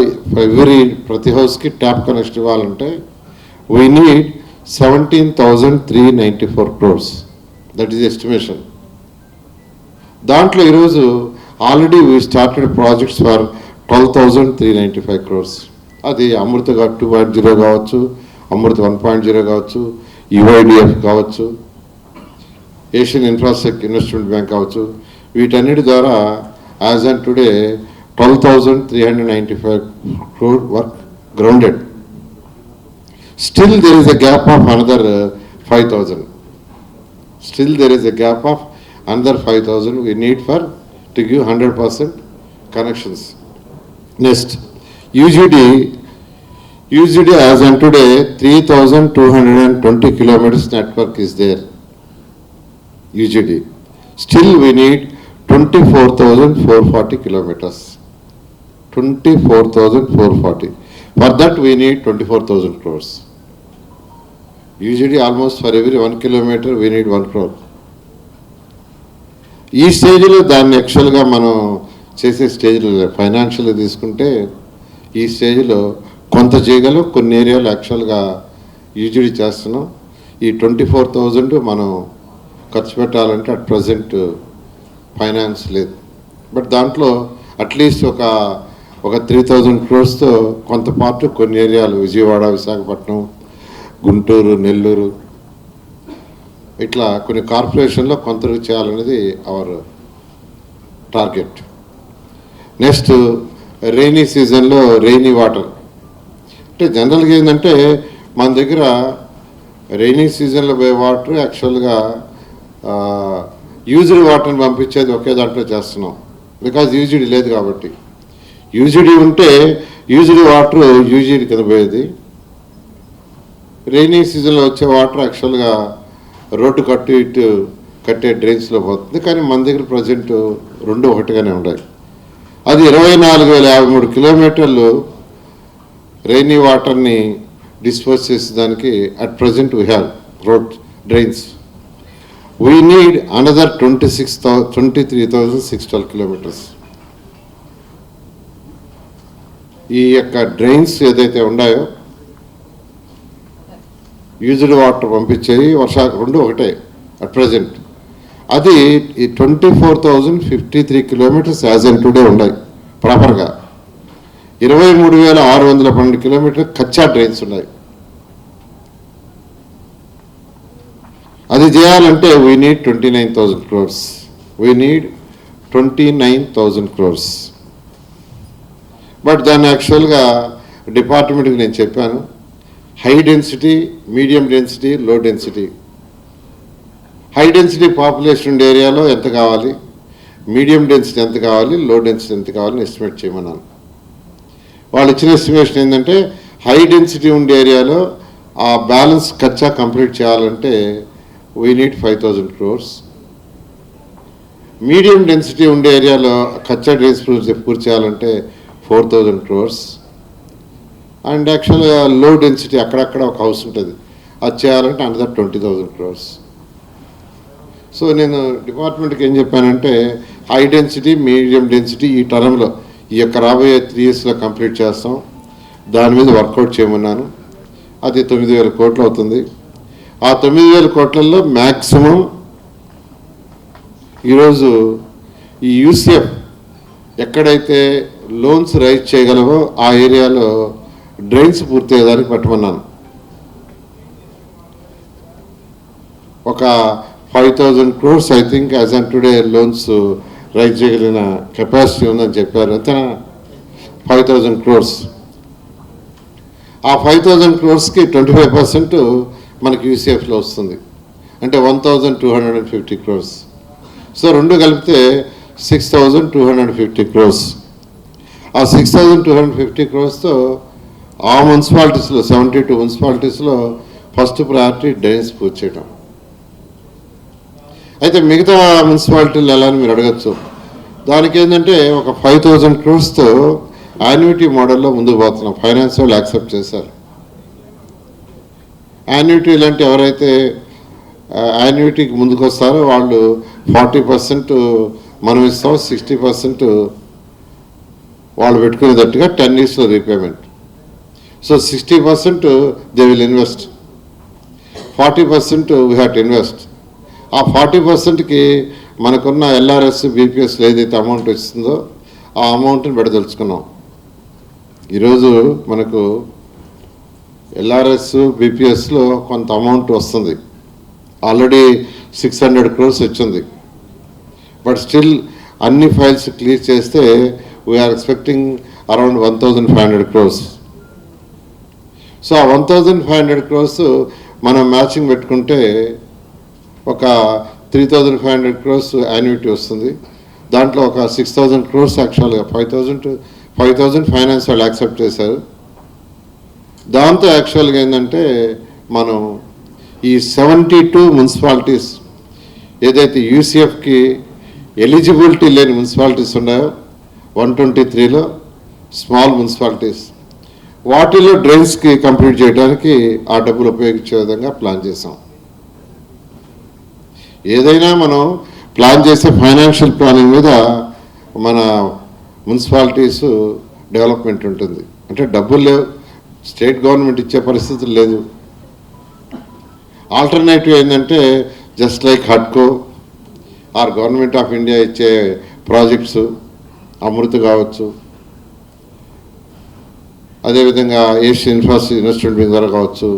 ప్రతి హౌస్కి ట్యాప్ కనెక్షన్ ఇవ్వాలంటే we need 17,394 crores. That is estimation. దాంట్లో ఈరోజు already we started projects for 12,395 crores. అది అమృత 2.0 కావచ్చు, అమృత 1.0 కావచ్చు, UIDF కావచ్చు, ఏషియన్ ఇన్ఫ్రాస్ట్రక్చర్ ఇన్వెస్ట్మెంట్ బ్యాంక్ కావచ్చు. వీటన్నిటి ద్వారా as on today 12,395 crore work grounded. Still there is a gap of another 5,000. Still there is a gap of another 5,000 we need for to give 100% connections. Next, UGD as on today 3,220 kilometers network is there. UGD. Still we need 24,440 kilometers. 24,440. For that we need 24,000 crores. UGD almost for every 1 kilometer we need 1 crore. ఈ స్టేజ్లో దాన్ని యాక్చువల్గా మనం చేసే స్టేజ్లో ఫైనాన్షియల్గా తీసుకుంటే ఈ స్టేజ్లో కొంత చేయగలం, కొన్ని ఏరియాలు యాక్చువల్గా యూజీడీ చేస్తున్నాం. ఈ 24,000 మనం ఖర్చు పెట్టాలంటే అట్ ప్రజెంట్ ఫైనాన్స్ లేదు. బట్ దాంట్లో అట్లీస్ట్ ఒక 3,000 crores కొంత పార్ట్ కొన్ని ఏరియాలు విజయవాడ, విశాఖపట్నం, గుంటూరు, నెల్లూరు ఇట్లా కొన్ని కార్పొరేషన్లో కొంత చేయాలనేది అవర్ టార్గెట్. నెక్స్ట్ రెయినీ సీజన్లో రెయినీ వాటర్ అంటే జనరల్గా ఏంటంటే మన దగ్గర రెయినీ సీజన్లో పోయే వాటర్ యాక్చువల్గా యూజ్డ్ వాటర్ని పంపించేది ఒకే దాంట్లో చేస్తున్నాం, బికాజ్ యూజ్డ్ లేదు కాబట్టి. యూజ్డ్ ఉంటే యూజ్డ్ వాటర్ యూజ్డ్ కింద పోయేది. రెయినీ సీజన్లో వచ్చే వాటర్ యాక్చువల్గా రోడ్డు కట్టే డ్రైన్స్లో పోతుంది. కానీ మన దగ్గర ప్రజెంట్ 2 ఒకటిగానే ఉన్నాయి. అది 24,053 kilometers రెయినీ వాటర్ని డిస్పోజ్ చేసేదానికి at present we have road drains. We need another 23,612 kilometers. ఈ యొక్క డ్రైన్స్ ఏదైతే ఉన్నాయో యూజ్డ్ వాటర్ పంపించేవి 2 ఒకటే అట్ ప్రజెంట్. అది ఈ 24,053 kilometers యాజ్ అండ్ టుడే ఉన్నాయి ప్రాపర్గా. 23,612 kilometers కచ్చా డ్రైన్స్ ఉన్నాయి. అది చేయాలంటే we need 29,000 crores. We need 29,000 crores. But దాన్ని యాక్చువల్గా డిపార్ట్మెంట్కి నేను చెప్పాను, high density, medium density, low density. High density population ఉండే ఏరియాలో ఎంత కావాలి, మీడియం డెన్సిటీ ఎంత కావాలి, లో డెన్సిటీ ఎంత కావాలని ఎస్టిమేట్ చేయమన్నాను. వాళ్ళు ఇచ్చిన ఎస్టిమేషన్ ఏంటంటే హై డెన్సిటీ ఉండే ఏరియాలో ఆ బ్యాలెన్స్ కచ్చా కంప్లీట్ చేయాలంటే we need 5,000 crores. Medium density ఉండే ఏరియాలో కచ్చా డ్రైన్స్ పూర్తి చేయాలంటే 4,000 crores. అండ్ యాక్చువల్గా లో డెన్సిటీ అక్కడక్కడ ఒక హౌస్ ఉంటుంది, అది చేయాలంటే అనదర్ 20,000 crores. సో నేను డిపార్ట్మెంట్కి ఏం చెప్పానంటే హై డెన్సిటీ, మీడియం డెన్సిటీ ఈ టర్మ్లో ఈ యొక్క రాబోయే 3 yearsలో కంప్లీట్ చేస్తాం. దాని మీద వర్కౌట్ చేయమన్నాను. అది 9,000 కోట్లు అవుతుంది. ఆ 9,000 కోట్లలో మ్యాక్సిమం ఈరోజు ఈ యూసీఎఫ్ ఎక్కడైతే లోన్స్ రైజ్ చేయగలవో ఆ ఏరియాలో డ్రైన్స్ పూర్తి అయ్యేదానికి పెట్టమన్నాను. ఒక 5,000 crores I think as on today loans raise చేయగలిగిన కెపాసిటీ ఉందని చెప్పారు. అంతేనా? 5,000 crores. ఆ 5,000 crores-కి 25% మనకి యూసీఎఫ్లో వస్తుంది. అంటే 1,250 crores. సో రెండు కలిపితే 6,250 crores. ఆ 6,250 crores-తో ఆ మున్సిపాలిటీస్లో 72 మున్సిపాలిటీస్లో ఫస్ట్ ప్రయారిటీ డ్రైన్స్ పూర్తి చేయడం. అయితే మిగతా మున్సిపాలిటీలు ఎలా అని మీరు అడగచ్చు. దానికి ఏంటంటే ఒక 5,000 crores-తో యాన్యుటీ మోడల్లో ముందుకు పోతున్నాం. ఫైనాన్స్ వాళ్ళు యాక్సెప్ట్ చేశారు. యాన్యుటీలు అంటే ఎవరైతే యాన్యుటీకి ముందుకు వస్తారో వాళ్ళు 40% మనం ఇస్తాం, 60% వాళ్ళు పెట్టుకునేటట్టుగా 10 yearsలో repayment. So 60% they will invest, 40% we have to invest. ఆ 40%కి మనకున్న ఎల్ఆర్ఎస్ బీపీఎస్లో ఏదైతే అమౌంట్ ఇస్తుందో ఆ అమౌంట్ని పెడదలుచుకున్నాం. ఈరోజు మనకు ఎల్ఆర్ఎస్ బీపీఎస్లో కొంత అమౌంట్ వస్తుంది. ఆల్రెడీ 600 crores వచ్చింది. బట్ స్టిల్ అన్ని ఫైల్స్ క్లియర్ చేస్తే we are expecting around 1,500 crores. So ఆ 1,500 crores మనం మ్యాచింగ్ పెట్టుకుంటే ఒక 3,500 crores యాన్యుటీ వస్తుంది. దాంట్లో ఒక 6,000 crores యాక్చువల్గా 5,000 ఫైనాన్స్ వాళ్ళు యాక్సెప్ట్ చేశారు. దాంతో యాక్చువల్గా ఏంటంటే మనం ఈ 72 మున్సిపాలిటీస్ ఏదైతే యూసీఎఫ్కి ఎలిజిబిలిటీ లేని మున్సిపాలిటీస్ ఉన్నాయో 123లో స్మాల్ మున్సిపాలిటీస్, వాటిలో డ్రైన్స్కి కంప్లీట్ చేయడానికి ఆ డబ్బులు ఉపయోగించే విధంగా ప్లాన్ చేసాం. ఏదైనా మనం ప్లాన్ చేసే ఫైనాన్షియల్ ప్లానింగ్ మీద మన మున్సిపాలిటీస్ డెవలప్మెంట్ ఉంటుంది. అంటే డబ్బులు లేవు, స్టేట్ గవర్నమెంట్ ఇచ్చే పరిస్థితులు లేదు. ఆల్టర్నేటివ్ ఏంటంటే జస్ట్ లైక్ హడ్కో ఆర్ గవర్నమెంట్ ఆఫ్ ఇండియా ఇచ్చే ప్రాజెక్ట్స్, అమృత్ కావచ్చు, అదేవిధంగా ఏషియన్ ఇన్ఫ్రాస్ట్రక్చర్ ఇన్వెస్ట్మెంట్ ద్వారా కావచ్చు,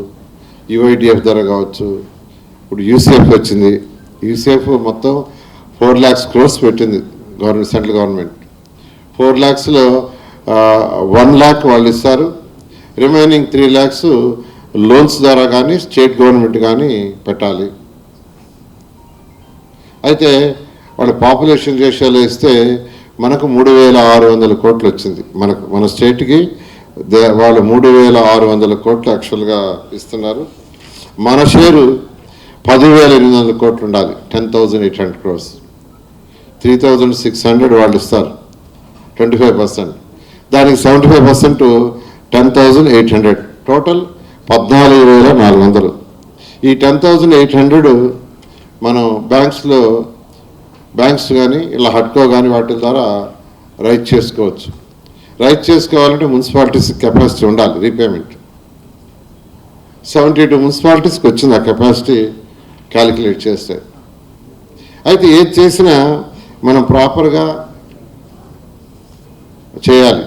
యుఐడిఎఫ్ ద్వారా కావచ్చు. ఇప్పుడు యూసీఎఫ్ వచ్చింది. యూసీఎఫ్ మొత్తం 4 lakhs crores పెట్టింది గవర్నమెంట్, సెంట్రల్ గవర్నమెంట్. 4 lakhsలో 1 lakh వాళ్ళు ఇస్తారు. రిమైనింగ్ 3 lakhs లోన్స్ ద్వారా కానీ స్టేట్ గవర్నమెంట్ కానీ పెట్టాలి. అయితే వాళ్ళ పాపులేషన్ రేషియోలో ఇస్తే మనకు 3,600 కోట్లు వచ్చింది. మన స్టేట్కి వాళ్ళు 3,600 కోట్లు యాక్చువల్గా ఇస్తున్నారు. మన షేరు 10,800 కోట్లు ఉండాలి, 10,800 crores. 3,600 వాళ్ళు ఇస్తారు, 25%. దానికి 75% 10,800, టోటల్ 14,400. ఈ 10,800 మనం బ్యాంక్స్ కానీ ఇలా హడ్కో కానీ వాటి ద్వారా రైజ్ చేసుకోవచ్చు. రైజ్ చేసుకోవాలంటే మున్సిపాలిటీస్ కెపాసిటీ ఉండాలి రీపేమెంట్. 72 మున్సిపాలిటీస్కి వచ్చింది ఆ కెపాసిటీ క్యాలిక్యులేట్ చేస్తే. అయితే ఏది చేసినా మనం ప్రాపర్గా చేయాలి.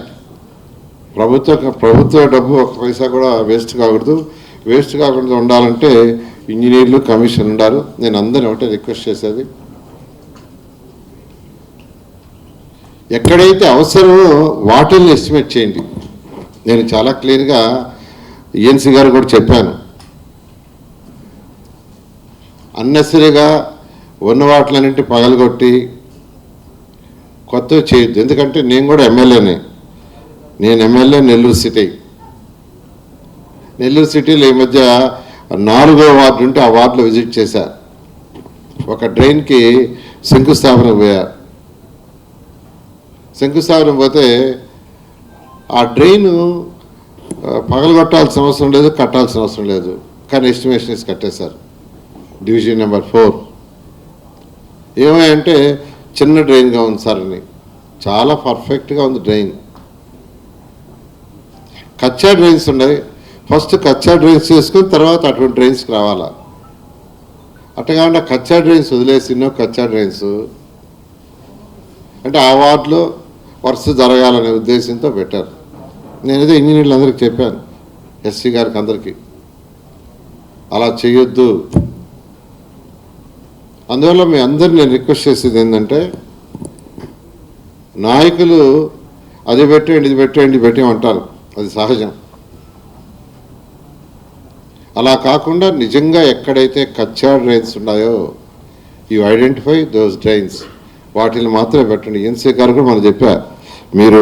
ప్రభుత్వ డబ్బు ఒక పైసా కూడా వేస్ట్ కాకూడదు. వేస్ట్ కాకుండా ఉండాలంటే ఇంజనీర్లు, కమిషన్ ఉండాలి. నేను అందరినీ ఒకటే రిక్వెస్ట్ చేసేది, ఎక్కడైతే అవసరమో వాటిల్ని ఎస్టిమేట్ చేయండి. నేను చాలా క్లియర్గా ఈఎన్సీ గారు కూడా చెప్పాను. అన్నెసరీగా ఉన్న వాటిలన్నింటి పగలగొట్టి కొత్తవి చేయొద్దు. ఎందుకంటే నేను కూడా ఎమ్మెల్యేనే. నేను ఎమ్మెల్యే నెల్లూరు సిటీలో ఈ మధ్య 4వ వార్డు ఉంటే ఆ వార్డులో విజిట్ చేశా. ఒక డ్రైన్కి శంకుస్థాపన పోయా. శంకుస్థాపన పోతే ఆ డ్రైన్ పగలగొట్టాల్సిన అవసరం లేదు, కట్టాల్సిన అవసరం లేదు, కానీ ఎస్టిమేషన్ వేసి కట్టేశారు. డివిజన్ నెంబర్ 4 ఏమంటే చిన్న డ్రైన్గా ఉంది సార్ అని. చాలా పర్ఫెక్ట్గా ఉంది డ్రైన్. కచ్చా డ్రైన్స్ ఉన్నాయి, ఫస్ట్ కచ్చా డ్రైన్స్ చేసుకుని తర్వాత అటువంటి డ్రైన్స్కి రావాలా. అట్లా కాకుండా కచ్చా డ్రైన్స్ వదిలేసినో కచ్చా డ్రైన్స్ అంటే ఆ వార్డులో వర్క్ జరగాలనే ఉద్దేశంతో పెట్టారు. నేనైతే ఇంజనీర్లు అందరికీ చెప్పాను, ఎస్సీ గారికి అందరికీ అలా చేయొద్దు. అందువల్ల మీ అందరిని నేను రిక్వెస్ట్ చేసేది ఏంటంటే, నాయకులు అది పెట్టేయండి ఇది పెట్టేయండి పెట్టేయమంటారు, అది సహజం. అలా కాకుండా నిజంగా ఎక్కడైతే కచ్చా డ్రైన్స్ ఉన్నాయో యూ ఐడెంటిఫై దోస్ డ్రైన్స్, వాటిని మాత్రమే పెట్టండి. ఎన్సీ గారు కూడా మనం చెప్పారు, మీరు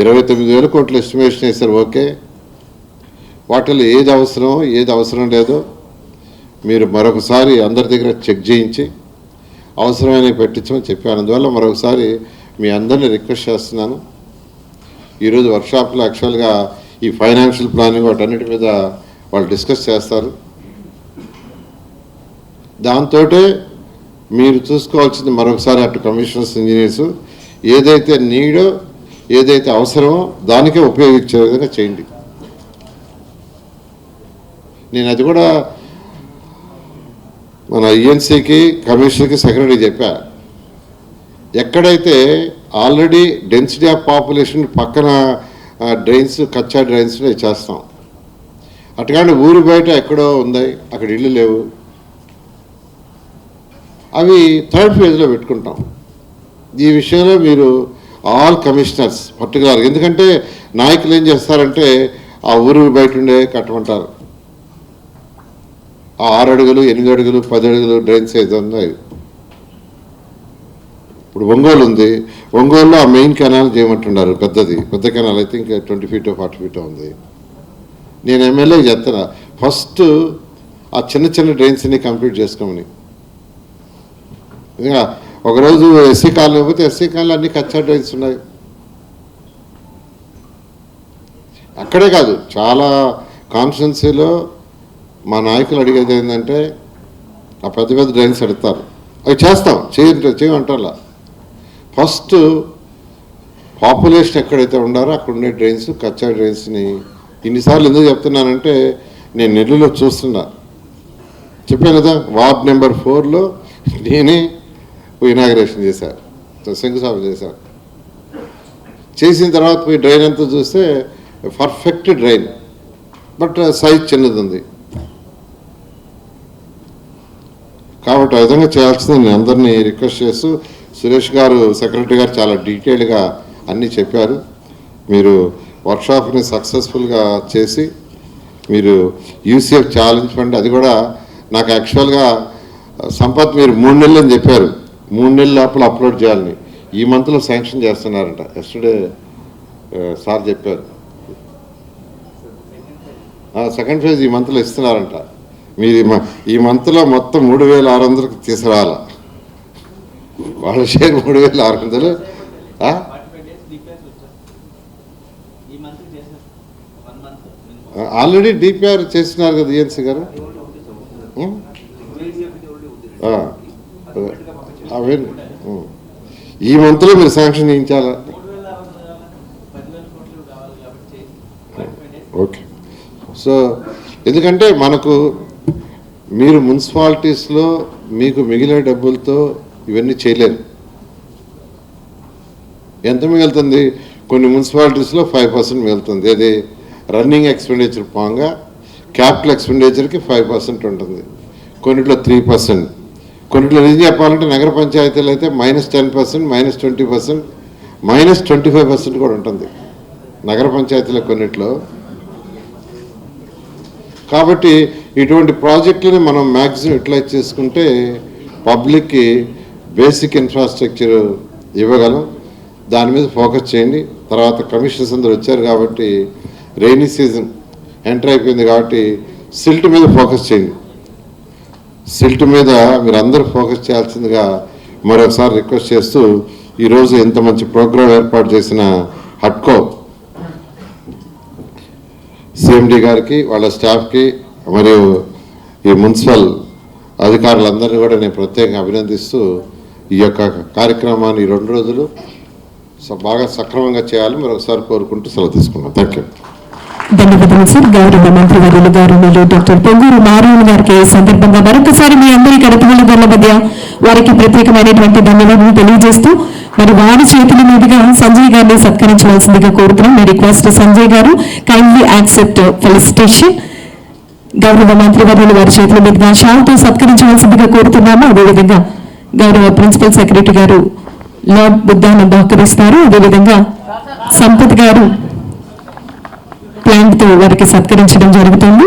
29,000 కోట్లు ఎస్టిమేషన్ వేశారు, ఓకే. వాటిలో ఏది అవసరమో ఏది అవసరం లేదో మీరు మరొకసారి అందరి దగ్గర చెక్ చేయించి అవసరమైన పెట్టించమని చెప్పాను. అందువల్ల మరొకసారి మీ అందరినీ రిక్వెస్ట్ చేస్తున్నాను. ఈరోజు వర్క్షాప్లో యాక్చువల్గా ఈ ఫైనాన్షియల్ ప్లానింగ్ వాటన్నిటి మీద వాళ్ళు డిస్కస్ చేస్తారు. దాంతో మీరు చూసుకోవాల్సింది మరొకసారి అటు కమిషనర్స్, ఇంజనీర్స్ ఏదైతే నీడో ఏదైతే అవసరమో దానికే ఉపయోగించే విధంగా చేయండి. నేను అది కూడా మన ఈఎన్సీకి, కమిషనర్కి, సెక్రటరీ చెప్పా, ఎక్కడైతే ఆల్రెడీ డెన్సిటీ ఆఫ్ పాపులేషన్ పక్కన డ్రైన్స్ కచ్చా డ్రైన్స్ చేస్తాం. అటుకాండి ఊరు బయట ఎక్కడో ఉన్నాయి, అక్కడ ఇళ్ళు లేవు, అవి థర్డ్ ఫేజ్లో పెట్టుకుంటాం. ఈ విషయంలో మీరు ఆల్ కమిషనర్స్ పర్టికులర్, ఎందుకంటే నాయకులు ఏం చేస్తారంటే ఆ ఊరు బయట ఉండే కట్టమంటారు. ఆ 6 అడుగులు 8 అడుగులు 10 అడుగులు డ్రైన్స్ అయితే ఉన్నాయి. ఇప్పుడు ఒంగోలు ఉంది, ఒంగోలులో ఆ మెయిన్ కెనాల్ చేయమంటున్నారు, పెద్ద కెనాల్ అయితే ఇంకా 20 feet 40 feet ఉంది. నేను ఎమ్మెల్యే చెప్తున్నా, ఫస్ట్ ఆ చిన్న చిన్న డ్రైన్స్ని కంప్లీట్ చేసుకోమని. ఇంకా ఒకరోజు ఎస్సీ కాలనీ పోతే ఎస్సీ కాలనీ అన్ని కచ్చా డ్రైన్స్ ఉన్నాయి. అక్కడే కాదు, చాలా కాన్స్టిట్యున్సీలో మా నాయకులు అడిగేది ఏంటంటే ఆ పెద్ద డ్రైన్స్ అడుగుతారు, అవి చేస్తాం, చేయమంటారా. ఫస్ట్ పాపులేషన్ ఎక్కడైతే ఉండారో అక్కడ ఉండే డ్రైన్స్, కచ్చా డ్రైన్స్ని ఇన్నిసార్లు ఎందుకు చెప్తున్నానంటే, నేను నెల్లూరులో చూస్తున్నా, చెప్పాను కదా, వార్డ్ నెంబర్ 4లో నేనే ఇనాగరేషన్ చేశాను, శంకుస్థాపన చేశాను. చేసిన తర్వాత పోయి డ్రైన్ అంతా చూస్తే పర్ఫెక్ట్ డ్రైన్, బట్ సైజ్ చిన్నది ఉంది. కాబట్టి ఆ విధంగా చేయాల్సింది నేను అందరినీ రిక్వెస్ట్ చేస్తూ, సురేష్ గారు, సెక్రటరీ గారు చాలా డీటెయిల్గా అన్నీ చెప్పారు. మీరు వర్క్షాప్ని సక్సెస్ఫుల్గా చేసి మీరు యూసీఎఫ్ ఛాలెంజ్ ఫండ్, అది కూడా నాకు యాక్చువల్గా సంపత్ మీరు 3 నెలలు అని చెప్పారు, 3 నెలల లోపల అప్లోడ్ చేయాలని. ఈ మంత్లో శాంక్షన్ చేస్తున్నారంట, ఎస్టర్డే సార్ చెప్పారు. సెకండ్ ఫేజ్ ఈ మంత్లో ఇస్తున్నారంట. మీరు ఈ మంత్లో మొత్తం 3,600కి తీసుకురావాలా, వాళ్ళ షేర్ 3,600. ఆల్రెడీ డిపిఆర్ చేసినారు కదా ఈఎన్సీ గారు. అవే ఈ మంత్లో మీరు శాంక్షన్ చేయించాలా. ఓకే. సో ఎందుకంటే మనకు మీరు మున్సిపాలిటీస్లో మీకు మిగిలిన డబ్బులతో ఇవన్నీ చేయలేరు. ఎంత మిగులుతుంది? కొన్ని మున్సిపాలిటీస్లో 5% మిగులుతుంది. అది రన్నింగ్ ఎక్స్పెండిచర్ పోగా క్యాపిటల్ ఎక్స్పెండిచర్కి 5% ఉంటుంది, కొన్నిట్లో 3%, కొన్నిట్లో ఏం చెప్పాలంటే నగర పంచాయతీలు అయితే -10%, -20%, -25% కూడా ఉంటుంది నగర పంచాయతీల కొన్నిట్లో. కాబట్టి ఇటువంటి ప్రాజెక్టులని మనం మ్యాక్సిమం యూటిలైజ్ చేసుకుంటే పబ్లిక్కి బేసిక్ ఇన్ఫ్రాస్ట్రక్చర్ ఇవ్వగలం. దాని మీద ఫోకస్ చేయండి. తర్వాత కమిషనర్స్ అందరూ వచ్చారు కాబట్టి, రెయినీ సీజన్ ఎంటర్ అయిపోయింది కాబట్టి సిల్ట్ మీద ఫోకస్ చేయండి. సిల్ట్ మీద మీరు అందరూ ఫోకస్ చేయాల్సిందిగా మరొకసారి రిక్వెస్ట్ చేస్తూ, ఈరోజు ఎంత మంచి ప్రోగ్రాం ఏర్పాటు చేసిన హట్కో సిఎండి గారికి, వాళ్ళ స్టాఫ్కి, మరియు ఈ మున్సిపల్ అధికారులందరినీ కూడా నేను ప్రత్యేకంగా అభినందిస్తూ, ఈ యొక్క కార్యక్రమాన్ని 2 రోజులు బాగా సక్రమంగా చేయాలి మరొకసారి కోరుకుంటూ సెలవు తీసుకున్నాం. Thank you. ధన్యవాదాలు సార్. గౌరవ మంత్రి వర్యులు గౌరవనీయులు డాక్టర్ పొంగూరు నారాయణ గారికి ఈ సందర్భంగా మరొకసారి మీ అందరి కడపల మధ్య వారికి ప్రత్యేకమైనటువంటి ధన్యవాదాలు తెలియజేస్తూ మరి వారి చేతుల మీదుగా సంజయ్ గారిని సత్కరించవలసిందిగా కోరుతున్నాం. మీ రిక్వెస్ట్ సంజయ్ గారు కైండ్లీ యాక్సెప్ట్ ఫెలిసిటేషన్. గౌరవ మంత్రి వర్యులు వారి చేతుల మీదుగా షాల్తో సత్కరించవలసిందిగా కోరుతున్నాము. అదేవిధంగా గౌరవ ప్రిన్సిపల్ సెక్రటరీ గారు లార్డ్ బుద్ధాన్ని బహుకరిస్తారు. అదేవిధంగా సంపత్ గారు ప్లాంట్ తో వారికి సత్కరించడం జరుగుతుంది.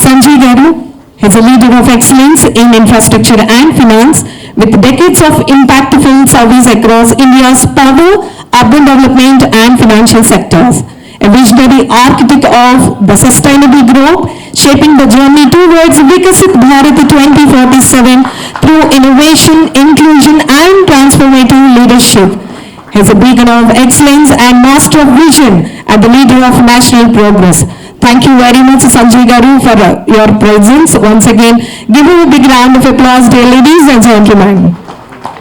సంజయ్ గారు is a leader of excellence in infrastructure and finance with decades of impactful service across India's power, urban development and financial sectors. A visionary architect of the sustainable growth, shaping the journey towards Vikasit Bharat 2047 through innovation, inclusion and transformative leadership. He is a beacon of excellence and master of vision and the leader of national progress. Thank you very much, Sanjay Garu, for your presence. Once again, give him a big round of applause, dear ladies and gentlemen.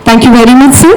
Thank you very much, sir.